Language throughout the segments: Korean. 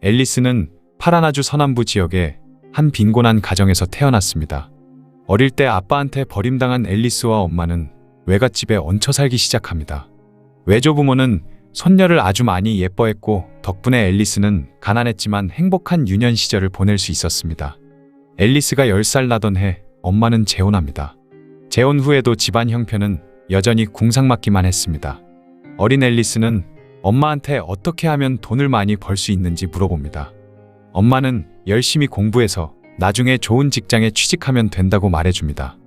앨리스는 파라나주 서남부 지역의 한 빈곤한 가정에서 태어났습니다. 어릴 때 아빠한테 버림당한 앨리스와 엄마는 외갓집에 얹혀 살기 시작합니다. 외조부모는 손녀를 아주 많이 예뻐했고 덕분에 앨리스는 가난했지만 행복한 유년 시절을 보낼 수 있었습니다. 앨리스가 10살 나던 해 엄마는 재혼합니다. 재혼 후에도 집안 형편은 여전히 궁상맞기만 했습니다. 어린 앨리스는 엄마한테 어떻게 하면 돈을 많이 벌 수 있는지 물어봅니다. 엄마는 열심히 공부해서 나중에 좋은 직장에 취직하면 된다고 말해줍니다.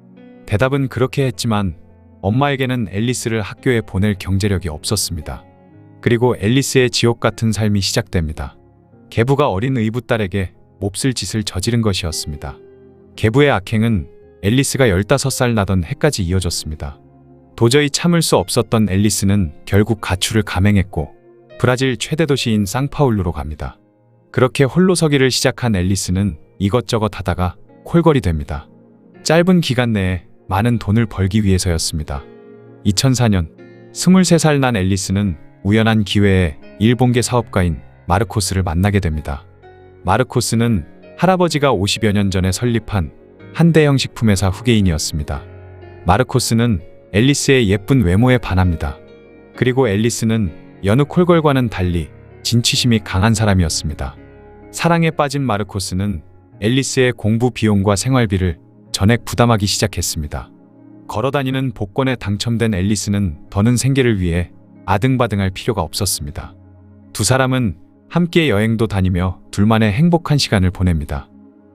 대답은 그렇게 했지만 엄마에게는 앨리스를 학교에 보낼 경제력이 없었습니다. 그리고 앨리스의 지옥 같은 삶이 시작됩니다. 계부가 어린 의붓딸에게 몹쓸 짓을 저지른 것이었습니다. 계부의 악행은 앨리스가 15살 나던 해까지 이어졌습니다. 도저히 참을 수 없었던 앨리스는 결국 가출을 감행했고 브라질 최대 도시인 상파울루로 갑니다. 그렇게 홀로 서기를 시작한 앨리스는 이것저것 하다가 콜걸이 됩니다. 짧은 기간 내에 많은 돈을 벌기 위해서였습니다. 2004년 23살 난 앨리스는 우연한 기회에 일본계 사업가인 마르코스를 만나게 됩니다. 마르코스는 할아버지가 50여 년 전에 설립한 한 대형 식품회사 후계인이었습니다. 마르코스는 앨리스의 예쁜 외모에 반합니다. 그리고 앨리스는 여느 콜걸과는 달리 진취심이 강한 사람이었습니다. 사랑에 빠진 마르코스는 앨리스의 공부 비용과 생활비를 전액 부담하기 시작했습니다. 걸어다니는 복권에 당첨된 앨리스는 더는 생계를 위해 아등바등할 필요가 없었습니다. 두 사람은 함께 여행도 다니며 둘만의 행복한 시간을 보냅니다.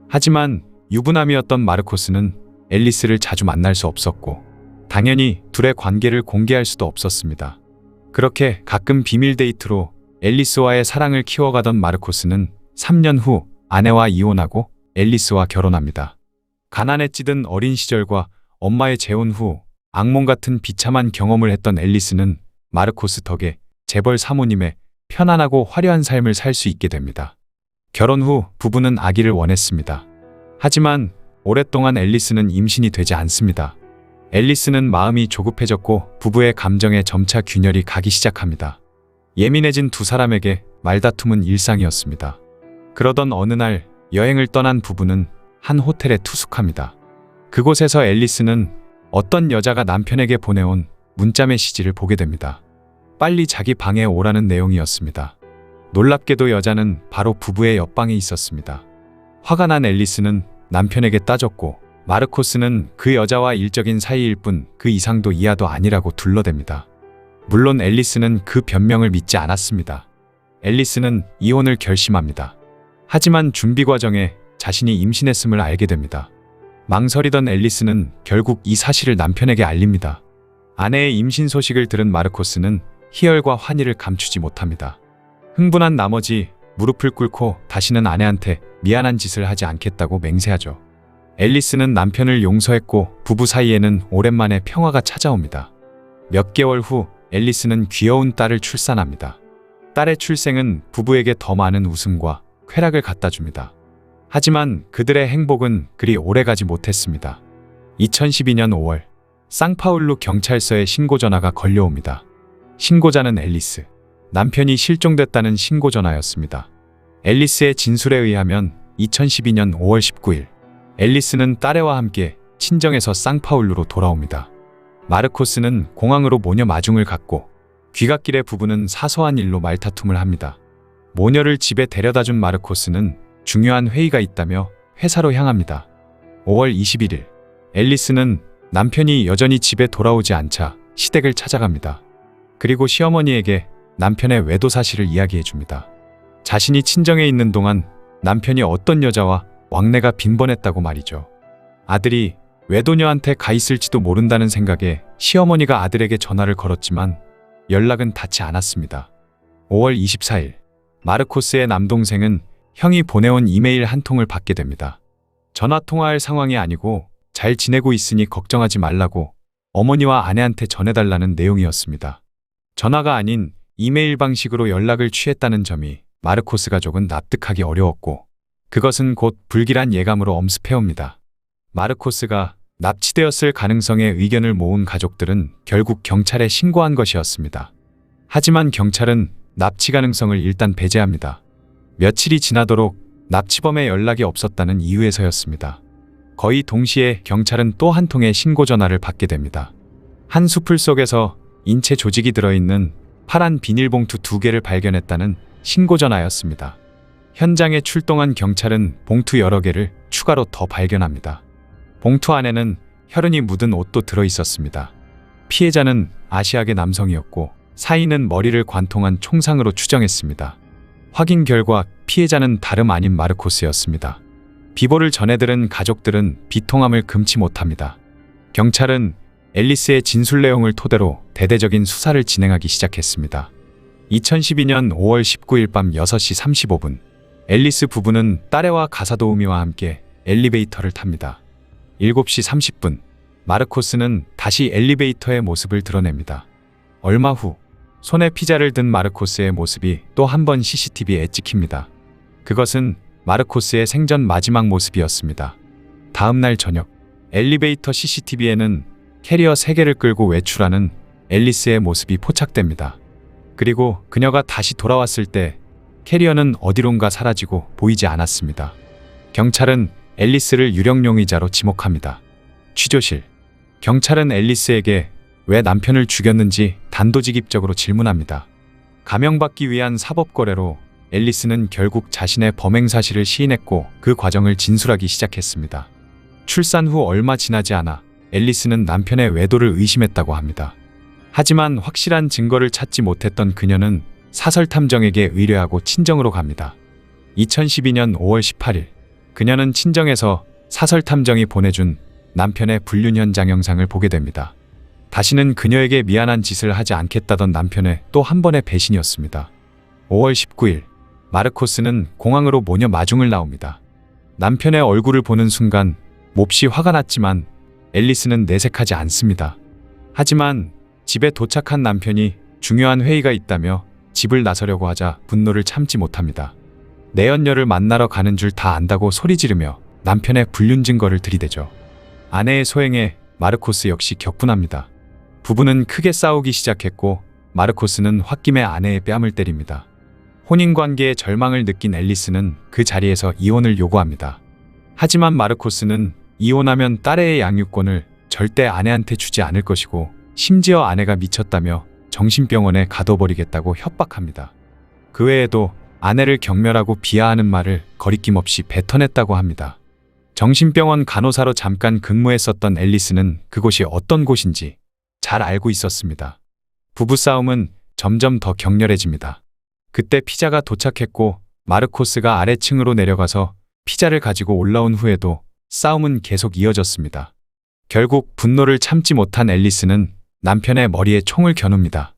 하지만 유부남이었던 마르코스는 앨리스를 자주 만날 수 없었고 당연히 둘의 관계를 공개할 수도 없었습니다. 그렇게 가끔 비밀 데이트로 앨리스와의 사랑을 키워가던 마르코스는 3년 후 아내와 이혼하고 앨리스와 결혼합니다. 가난에 찌든 어린 시절과 엄마의 재혼 후 악몽 같은 비참한 경험을 했던 앨리스는 마르코스 덕에 재벌 사모님의 편안하고 화려한 삶을 살 수 있게 됩니다. 결혼 후 부부는 아기를 원했습니다. 하지만 오랫동안 앨리스는 임신이 되지 않습니다. 앨리스는 마음이 조급해졌고 부부의 감정에 점차 균열이 가기 시작합니다. 예민해진 두 사람에게 말다툼은 일상이었습니다. 그러던 어느 날 여행을 떠난 부부는 한 호텔에 투숙합니다. 그곳에서 앨리스는 어떤 여자가 남편에게 보내온 문자 메시지를 보게 됩니다. 빨리 자기 방에 오라는 내용이었습니다. 놀랍게도 여자는 바로 부부의 옆방에 있었습니다. 화가 난 앨리스는 남편에게 따졌고 마르코스는 그 여자와 일적인 사이일 뿐 그 이상도 이하도 아니라고 둘러댑니다. 물론 앨리스는 그 변명을 믿지 않았습니다. 앨리스는 이혼을 결심합니다. 하지만 준비 과정에 자신이 임신했음을 알게 됩니다. 망설이던 앨리스는 결국 이 사실을 남편에게 알립니다. 아내의 임신 소식을 들은 마르코스는 희열과 환희를 감추지 못합니다. 흥분한 나머지 무릎을 꿇고 다시는 아내한테 미안한 짓을 하지 않겠다고 맹세하죠. 앨리스는 남편을 용서했고 부부 사이에는 오랜만에 평화가 찾아옵니다. 몇 개월 후 앨리스는 귀여운 딸을 출산합니다. 딸의 출생은 부부에게 더 많은 웃음과 쾌락을 갖다 줍니다. 하지만 그들의 행복은 그리 오래가지 못했습니다. 2012년 5월 상파울루 경찰서에 신고 전화가 걸려옵니다. 신고자는 앨리스. 남편이 실종됐다는 신고 전화였습니다. 앨리스의 진술에 의하면 2012년 5월 19일 앨리스는 딸애와 함께 친정에서 상파울루로 돌아옵니다. 마르코스는 공항으로 모녀 마중을 갖고 귀갓길에 부부는 사소한 일로 말다툼을 합니다. 모녀를 집에 데려다준 마르코스는 중요한 회의가 있다며 회사로 향합니다. 5월 21일 앨리스는 남편이 여전히 집에 돌아오지 않자 시댁을 찾아갑니다. 그리고 시어머니에게 남편의 외도 사실을 이야기해줍니다. 자신이 친정에 있는 동안 남편이 어떤 여자와 왕래가 빈번했다고 말이죠. 아들이 외도녀한테 가 있을지도 모른다는 생각에 시어머니가 아들에게 전화를 걸었지만 연락은 닿지 않았습니다. 5월 24일 마르코스의 남동생은 형이 보내온 이메일 한 통을 받게 됩니다. 전화 통화할 상황이 아니고 잘 지내고 있으니 걱정하지 말라고 어머니와 아내한테 전해달라는 내용이었습니다. 전화가 아닌 이메일 방식으로 연락을 취했다는 점이 마르코스 가족은 납득하기 어려웠고 그것은 곧 불길한 예감으로 엄습해옵니다. 마르코스가 납치되었을 가능성에 의견을 모은 가족들은 결국 경찰에 신고한 것이었습니다. 하지만 경찰은 납치 가능성을 일단 배제합니다. 며칠이 지나도록 납치범의 연락이 없었다는 이유에서였습니다. 거의 동시에 경찰은 또 한 통의 신고 전화를 받게 됩니다. 한 수풀 속에서 인체 조직이 들어있는 파란 비닐봉투 2개를 발견했다는 신고 전화였습니다. 현장에 출동한 경찰은 봉투 여러 개를 추가로 더 발견합니다. 봉투 안에는 혈흔이 묻은 옷도 들어있었습니다. 피해자는 아시아계 남성이었고 사인은 머리를 관통한 총상으로 추정했습니다. 확인 결과 피해자는 다름 아닌 마르코스였습니다. 비보를 전해들은 가족들은 비통함을 금치 못합니다. 경찰은 앨리스의 진술 내용을 토대로 대대적인 수사를 진행하기 시작했습니다. 2012년 5월 19일 밤 6시 35분, 앨리스 부부는 딸애와 가사도우미와 함께 엘리베이터를 탑니다. 7시 30분, 마르코스는 다시 엘리베이터의 모습을 드러냅니다. 얼마 후, 손에 피자를 든 마르코스의 모습이 또 한 번 CCTV에 찍힙니다. 그것은 마르코스의 생전 마지막 모습이었습니다. 다음 날 저녁, 엘리베이터 CCTV에는 캐리어 3개를 끌고 외출하는 앨리스의 모습이 포착됩니다. 그리고 그녀가 다시 돌아왔을 때 캐리어는 어디론가 사라지고 보이지 않았습니다. 경찰은 앨리스를 유령 용의자로 지목합니다. 취조실. 경찰은 앨리스에게 왜 남편을 죽였는지 단도직입적으로 질문합니다. 감형받기 위한 사법거래로 앨리스는 결국 자신의 범행 사실을 시인했고 그 과정을 진술하기 시작했습니다. 출산 후 얼마 지나지 않아 앨리스는 남편의 외도를 의심했다고 합니다. 하지만 확실한 증거를 찾지 못했던 그녀는 사설탐정에게 의뢰하고 친정으로 갑니다. 2012년 5월 18일, 그녀는 친정에서 사설탐정이 보내준 남편의 불륜 현장 영상을 보게 됩니다. 다시는 그녀에게 미안한 짓을 하지 않겠다던 남편의 또 한 번의 배신이었습니다. 5월 19일, 마르코스는 공항으로 모녀 마중을 나옵니다. 남편의 얼굴을 보는 순간 몹시 화가 났지만 앨리스는 내색하지 않습니다. 하지만 집에 도착한 남편이 중요한 회의가 있다며 집을 나서려고 하자 분노를 참지 못합니다. 내연녀를 만나러 가는 줄 다 안다고 소리 지르며 남편의 불륜 증거를 들이대죠. 아내의 소행에 마르코스 역시 격분합니다. 부부는 크게 싸우기 시작했고 마르코스는 홧김에 아내의 뺨을 때립니다. 혼인관계에 절망을 느낀 앨리스는 그 자리에서 이혼을 요구합니다. 하지만 마르코스는 이혼하면 딸의 양육권을 절대 아내한테 주지 않을 것이고 심지어 아내가 미쳤다며 정신병원에 가둬버리겠다고 협박합니다. 그 외에도 아내를 경멸하고 비하하는 말을 거리낌 없이 뱉어냈다고 합니다. 정신병원 간호사로 잠깐 근무했었던 앨리스는 그곳이 어떤 곳인지 잘 알고 있었습니다. 부부싸움은 점점 더 격렬해집니다. 그때 피자가 도착했고 마르코스가 아래층으로 내려가서 피자를 가지고 올라온 후에도 싸움은 계속 이어졌습니다. 결국 분노를 참지 못한 앨리스는 남편의 머리에 총을 겨눕니다.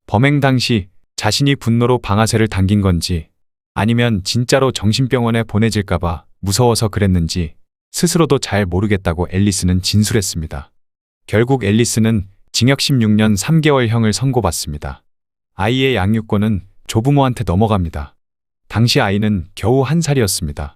범행 당시 자신이 분노로 방아쇠를 당긴 건지 아니면 진짜로 정신병원에 보내질까봐 무서워서 그랬는지 스스로도 잘 모르겠다고 앨리스는 진술했습니다. 결국 앨리스는 징역 16년 3개월형을 선고받습니다. 아이의 양육권은 조부모한테 넘어갑니다. 당시 아이는 겨우 1살이었습니다.